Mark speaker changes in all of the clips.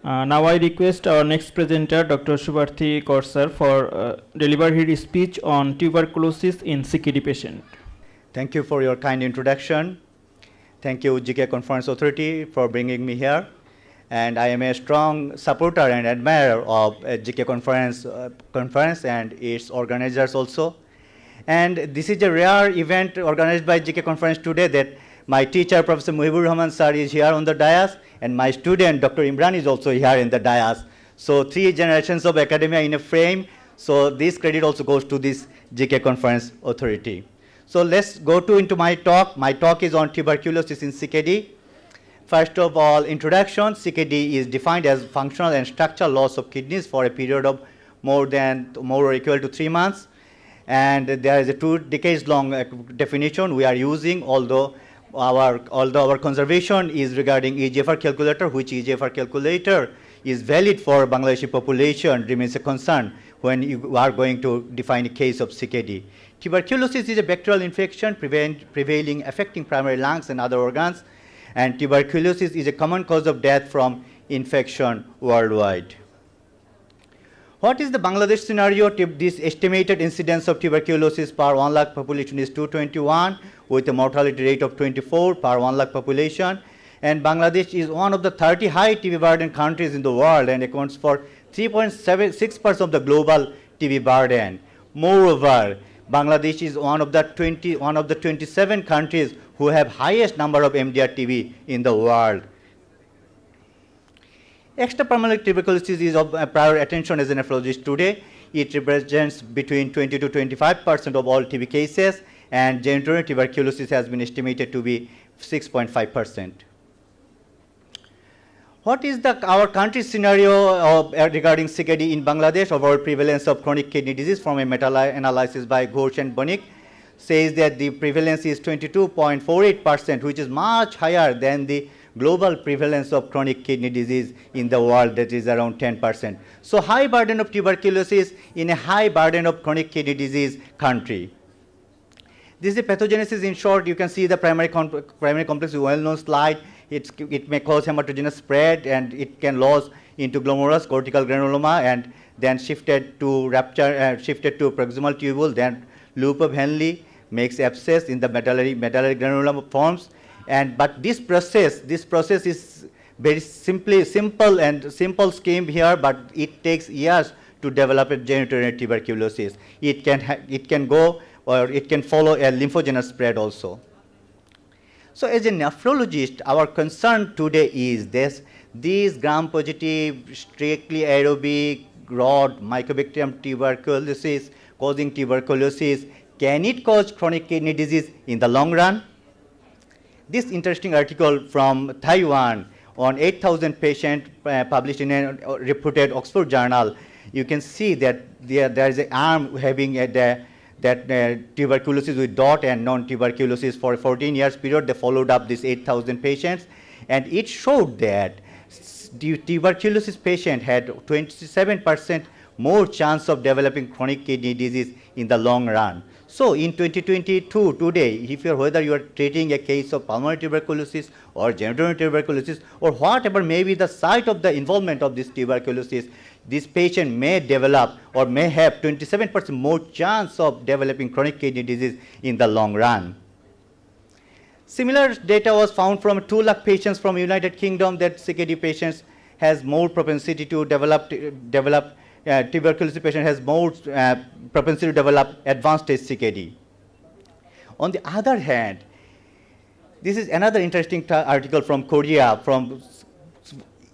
Speaker 1: Now I request our next presenter, Dr. Shubarthikor Sir, for deliver his speech on tuberculosis in CKD patient.
Speaker 2: Thank you for your kind introduction. Thank you, GK Conference Authority, for bringing me here. And I am a strong supporter and admirer of GK Conference and its organizers also. And this is a rare event organized by GK Conference today that my teacher, Professor Muhibur Rahman Sir, is here on the dais, and my student, Dr. Imran, is also here in the dais. So 3 generations of academia in a frame. So this credit also goes to this GK Conference Authority. So let's go into my talk. My talk is on tuberculosis in CKD. First of all, introduction. CKD is defined as functional and structural loss of kidneys for a period of more or equal to 3 months. And there is a 2 decades long definition we are using, although our conservation is regarding EGFR calculator, which EGFR calculator is valid for Bangladeshi population remains a concern when you are going to define a case of CKD. Tuberculosis is a bacterial infection prevailing affecting primary lungs and other organs, and tuberculosis is a common cause of death from infection worldwide. What is the Bangladesh scenario? This estimated incidence of tuberculosis per 1 lakh population is 221 with a mortality rate of 24 per 1 lakh population. And Bangladesh is one of the 30 high TB burden countries in the world and accounts for 3.76% of the global TB burden. Moreover, Bangladesh is one of the 27 countries who have highest number of MDR TB in the world. Extrapulmonary tuberculosis is of prior attention as a nephrologist today. It represents between 20 to 25% of all TB cases, and genitourinary tuberculosis has been estimated to be 6.5%. What is our country's scenario regarding CKD in Bangladesh? Overall prevalence of chronic kidney disease from a meta-analysis by Ghosh and Bonik says that the prevalence is 22.48%, which is much higher than the global prevalence of chronic kidney disease in the world, that is around 10%. So high burden of tuberculosis in a high burden of chronic kidney disease country. This is pathogenesis in short. You can see the primary complex, well-known slide. It may cause hematogenous spread, and it can lodge into glomerulus, cortical granuloma, and then shifted to proximal tubule, then loop of Henle makes abscess in the medullary granuloma forms. But this process is very simple scheme here, but it takes years to develop a genitourinary tuberculosis. It can go, or it can follow a lymphogenous spread also. So as a nephrologist, our concern today is these gram-positive, strictly aerobic, broad mycobacterium tuberculosis causing tuberculosis, can it cause chronic kidney disease in the long run? This interesting article from Taiwan on 8,000 patients published in a reputed Oxford journal, you can see that there is an arm having tuberculosis with DOT and non-tuberculosis for a 14 years period. They followed up these 8,000 patients, and it showed that the tuberculosis patient had 27% more chance of developing chronic kidney disease in the long run. So in 2022 today, whether you are treating a case of pulmonary tuberculosis or genitourinary tuberculosis or whatever may be the site of the involvement of this tuberculosis, this patient may develop or may have 27% more chance of developing chronic kidney disease in the long run. Similar data was found from 2 lakh patients from United Kingdom that CKD patients has more propensity to tuberculosis patient has more propensity to develop advanced stage CKD. On the other hand, this is another interesting article from Korea, from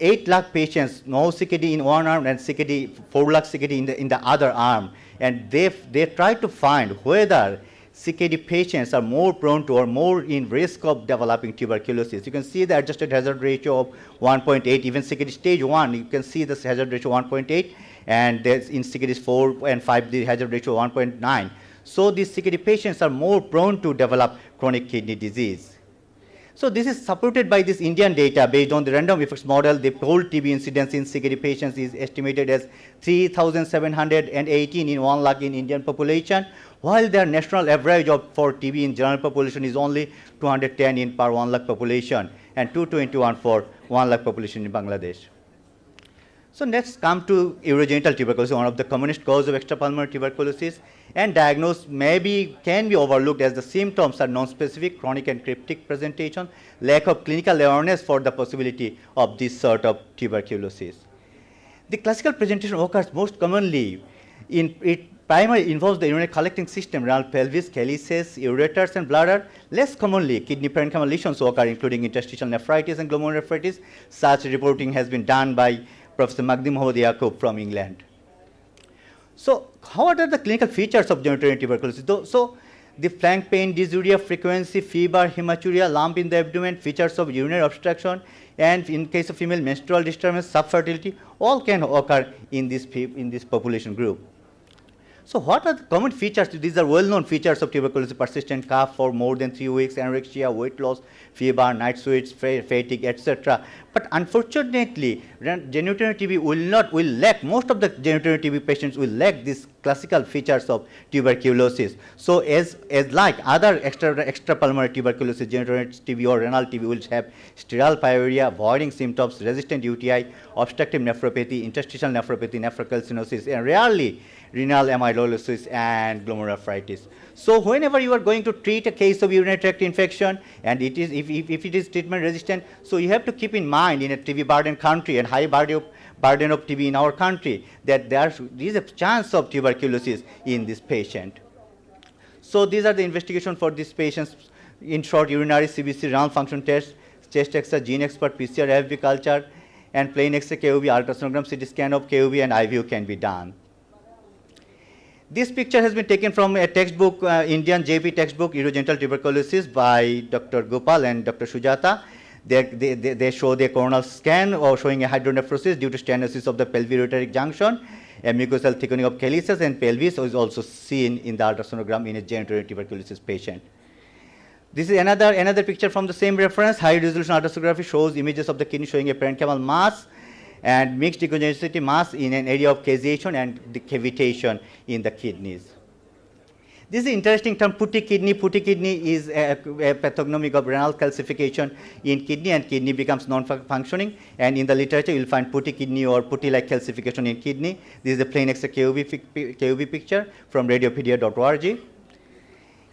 Speaker 2: 8 lakh patients, no CKD in one arm and 4 lakh CKD in the other arm. And they try to find whether CKD patients are more prone to or more in risk of developing tuberculosis. You can see the adjusted hazard ratio of 1.8, even CKD stage 1, you can see this hazard ratio 1.8, and in CKD 4 and 5, the hazard ratio 1.9. So these CKD patients are more prone to develop chronic kidney disease. So this is supported by this Indian data based on the random effects model. The whole TB incidence in CKD patients is estimated as 3,718 in 1 lakh in Indian population, while their national average for TB in general population is only 210 in per 1 lakh population and 221 for 1 lakh population in Bangladesh. So let's come to urogenital tuberculosis, one of the commonest causes of extrapulmonary tuberculosis, and diagnosis can be overlooked as the symptoms are non-specific, chronic and cryptic presentation, lack of clinical awareness for the possibility of this sort of tuberculosis. The classical presentation occurs most commonly primarily involves the urinary collecting system, renal pelvis, calyces, ureters, and bladder. Less commonly, kidney parenchymal lesions occur, including interstitial nephritis and glomerulonephritis. Such reporting has been done by Professor Magdi Mohammad Yaqub from England. So, how are the clinical features of genitourinary tuberculosis? So, the flank pain, dysuria, frequency, fever, hematuria, lump in the abdomen, features of urinary obstruction, and in case of female, menstrual disturbance, subfertility, all can occur in this population group. So what are the common features? These are well-known features of tuberculosis: persistent cough for more than 3 weeks, anorexia, weight loss, fever, night sweats, fatigue, etc. But unfortunately, genitourinary TB will lack, most of the genitourinary TB patients will lack these classical features of tuberculosis. So as like other extrapulmonary tuberculosis, genitourinary TB or renal TB will have sterile pyuria, voiding symptoms, resistant UTI, obstructive nephropathy, interstitial nephropathy, nephrocalcinosis, and rarely renal amyloidosis and glomerulonephritis. So whenever you are going to treat a case of urinary tract infection, and it is if it is treatment resistant, so you have to keep in mind in a TB burden country and high burden of TB in our country that there is a chance of tuberculosis in this patient. So these are the investigations for these patients. In short, urinary CBC, renal function test, chest X-ray, gene expert, PCR, FB culture, and plain X-ray, KUB, ultrasonogram, CT scan of KUB, and IVU can be done. This picture has been taken from a textbook, Indian JP textbook, Urogenital Tuberculosis by Dr. Gopal and Dr. Sujata. They show the coronal scan or showing a hydronephrosis due to stenosis of the pelvic junction. A mucosal thickening of calyces and pelvis is also seen in the ultrasonogram in a genitourinary tuberculosis patient. This is another picture from the same reference. High resolution ultrasonography shows images of the kidney showing a parenchymal mass and mixed echogenicity mass in an area of caseation and the cavitation in the kidneys. This is an interesting term, putty kidney. Putty kidney is a pathognomic of renal calcification in kidney, and kidney becomes non-functioning. And in the literature, you will find putty kidney or putty-like calcification in kidney. This is a plain X-ray KUB picture from radiopedia.org.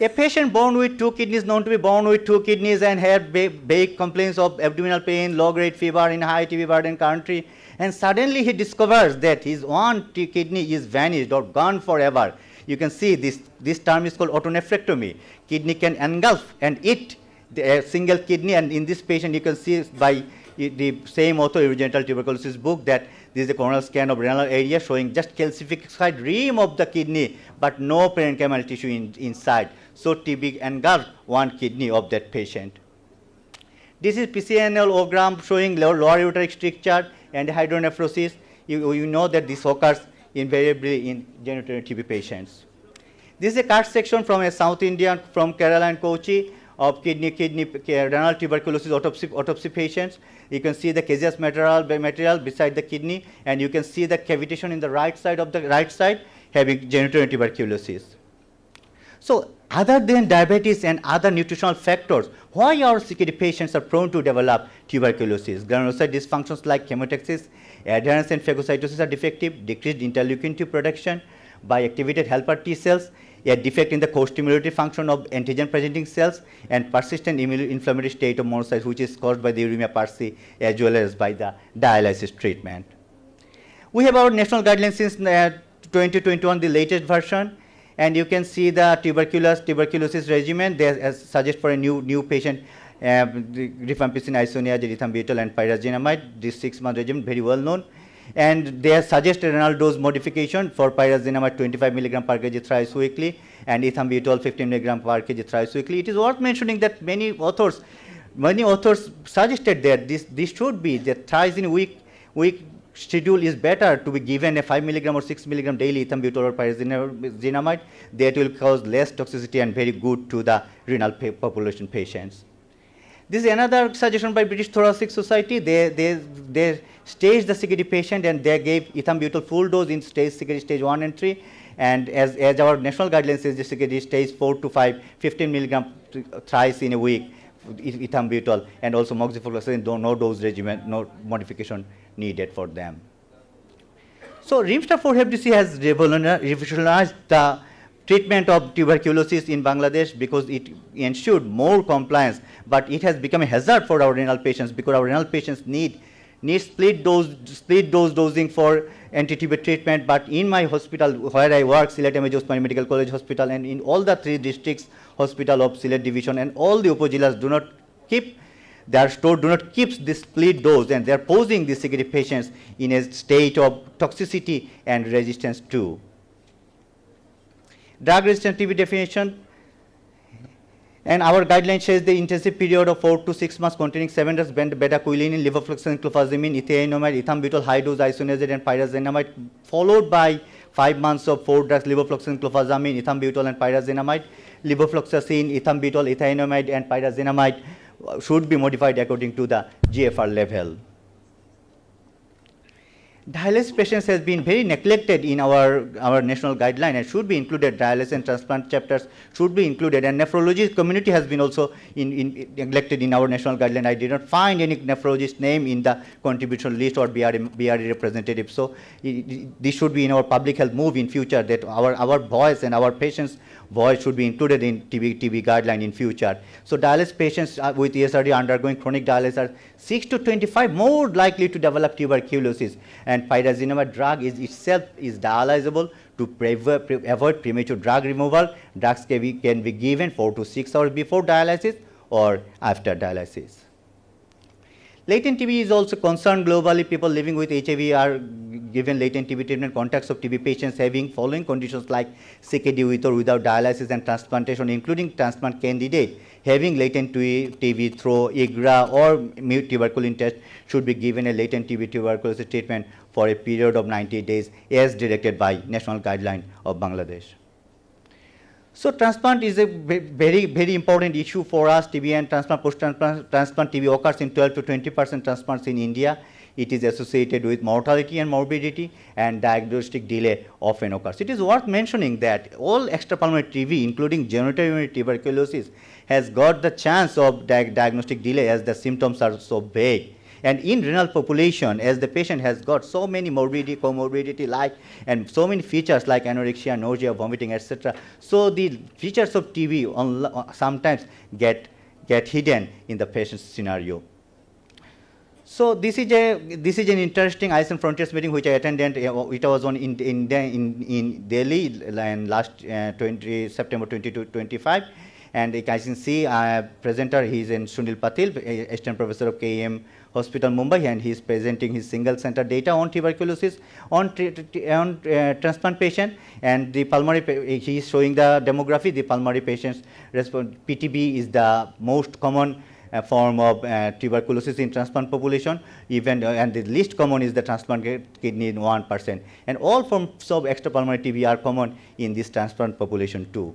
Speaker 2: A patient born with 2 kidneys, known to be born with 2 kidneys and had vague complaints of abdominal pain, low-grade fever in high TB burden country, and suddenly he discovers that his one kidney is vanished or gone forever. You can see this term is called autonephrectomy. Kidney can engulf and eat a single kidney, and in this patient you can see by the same author, Urogenital Tuberculosis book, that this is a coronal scan of renal area showing just calcified rim of the kidney, but no parenchymal tissue inside. So TB engulfed one kidney of that patient. This is PCNL-ogram showing lower ureteric stricture and hydronephrosis. You know that this occurs invariably in genitourinary TB patients. This is a cut section from a South Indian, from Kerala and Kochi, of kidney renal tuberculosis autopsy patients. You can see the caseous material beside the kidney, and you can see the cavitation in the right side having genitourinary tuberculosis. So other than diabetes and other nutritional factors, why our CKD patients are prone to develop tuberculosis? Granulocyte dysfunctions like chemotaxis, adherence and phagocytosis are defective, decreased interleukin-2 production by activated helper T cells, a defect in the co-stimulatory function of antigen-presenting cells, and persistent inflammatory state of monocytes, which is caused by the uremia persi as well as by the dialysis treatment. We have our national guidelines since 2021, the latest version, and you can see the tuberculosis regimen. They suggest for a new patient rifampicin, isoniazid, ethambutol, and pyrazinamide. This 6-month regimen, very well known. And they suggest a renal dose modification for pyrazinamide 25 mg per kg thrice weekly, and ethambutol 15 mg per kg thrice weekly. It is worth mentioning that many authors suggested that this should be that thrice in a week schedule is better to be given a 5 mg or 6 mg daily ethambutol or pyrazinamide. That will cause less toxicity and very good to the renal population patients. This is another suggestion by British Thoracic Society. They staged the CKD patient and they gave ethambutol full dose in CKD stage 1 and 3. And as our national guidelines says, the CKD stage 4 to 5, 15 mg thrice in a week ethambutol, and also moxifloxacin, no dose regimen, no modification needed for them. So Rimstar 4-FDC has revolutionized the treatment of tuberculosis in Bangladesh because it ensured more compliance, but it has become a hazard for our renal patients because our renal patients need split dose dosing for anti-TB treatment. But in my hospital where I work, Sylhet M.A.J. Osmani Medical College Hospital, and in all the 3 districts hospital of Sylhet division and all the upazilas do not keep their store do not keep this split dose, and they are posing the security patients in a state of toxicity and resistance too. Drug resistant TB definition, and our guideline says the intensive period of 4 to 6 months containing 7 drugs, beta-quiline, levofloxacin, clofazimine, ethionamide, ethambutol, high-dose isoniazid, and pyrazinamide, followed by 5 months of 4 drugs, levofloxacin, clofazimine, ethambutol, and pyrazinamide. Levofloxacin, ethambutol, ethionamide, and pyrazinamide should be modified according to the GFR level. Dialysis patients has been very neglected in our national guideline and should be included. Dialysis and transplant chapters should be included, and nephrology community has been also neglected in our national guideline. I did not find any nephrologist name in the contribution list or BRE representative. So this should be in our public health move in future, that our voice and our patients' voice should be included in TB guideline in future. So dialysis patients with ESRD undergoing chronic dialysis are 6 to 25 more likely to develop tuberculosis, and pyrazinamide drug itself is dialysable to avoid premature drug removal. Drugs can be given 4 to 6 hours before dialysis or after dialysis. Latent TB is also concerned globally. People living with HIV are given latent TB treatment. Contacts of TB patients having following conditions like CKD with or without dialysis and transplantation, including transplant candidate having latent TB through IGRA or tuberculin test, should be given a latent TB tuberculosis treatment for a period of 90 days as directed by National Guideline of Bangladesh. So transplant is a very important issue for us. TB and transplant, post-transplant TB occurs in 12 to 20% transplants in India. It is associated with mortality and morbidity, and diagnostic delay often occurs. It is worth mentioning that all extrapulmonary TB, including genitourinary tuberculosis, has got the chance of diagnostic delay as the symptoms are so vague. And in renal population, as the patient has got so many morbidity, comorbidity like, and so many features like anorexia, nausea, vomiting, etc. So the features of TB sometimes get hidden in the patient's scenario. So this is an interesting ISN Frontiers meeting which I attended. It was on in Delhi in last September 2025. And I can see presenter, he is in Sunil Patil, assistant professor of KEM Hospital, Mumbai, and he is presenting his single center data on tuberculosis on transplant patient, and the pulmonary, he is showing the demography. The pulmonary patients respond, PTB is the most common form of tuberculosis in transplant population, even and the least common is the transplant kidney in 1%, and all forms of extrapulmonary TB are common in this transplant population too.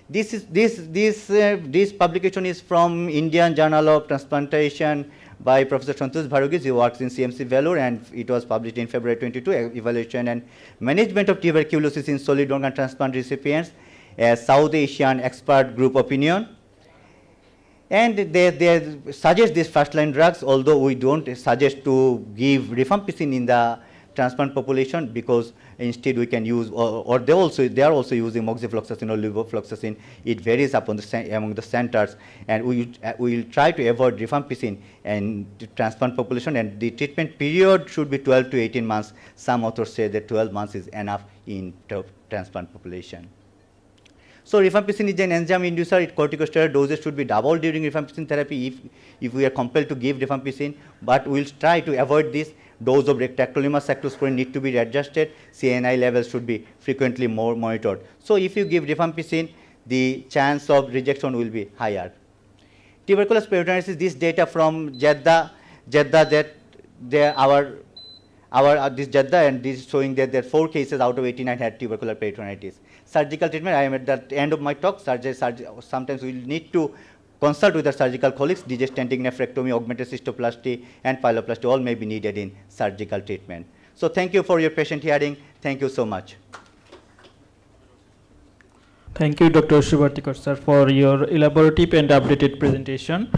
Speaker 2: This publication is from Indian Journal of Transplantation by Professor Santosh Bhargava. He works in CMC Vellore, and it was published in February 22, Evaluation and Management of Tuberculosis in Solid Organ Transplant Recipients, a South Asian expert group opinion. And they suggest these first-line drugs, although we don't suggest to give rifampicin in the transplant population, because instead we can use, or they are also using moxifloxacin or levofloxacin. It varies upon among the centers, and we will try to avoid rifampicin in the transplant population, and the treatment period should be 12 to 18 months. Some authors say that 12 months is enough in transplant population. So rifampicin is an enzyme inducer. Corticosteroid doses should be doubled during rifampicin therapy if we are compelled to give rifampicin, but we will try to avoid this. Dose of tacrolimus cyclosporin need to be adjusted. CNI levels should be frequently more monitored. So if you give rifampicin, the chance of rejection will be higher. Tuberculosis peritonitis, this data from Jeddah that this Jeddah, and this is showing that there are 4 cases out of 89 had tubercular peritonitis. Surgical treatment, I am at the end of my talk. Sometimes we will need to consult with our surgical colleagues. Degescenting nephrectomy, augmented cystoplasty, and pyeloplasty all may be needed in surgical treatment. So thank you for your patient hearing. Thank you so much.
Speaker 1: Thank you, Dr. Shubarthikor Sir, for your elaborative and updated presentation.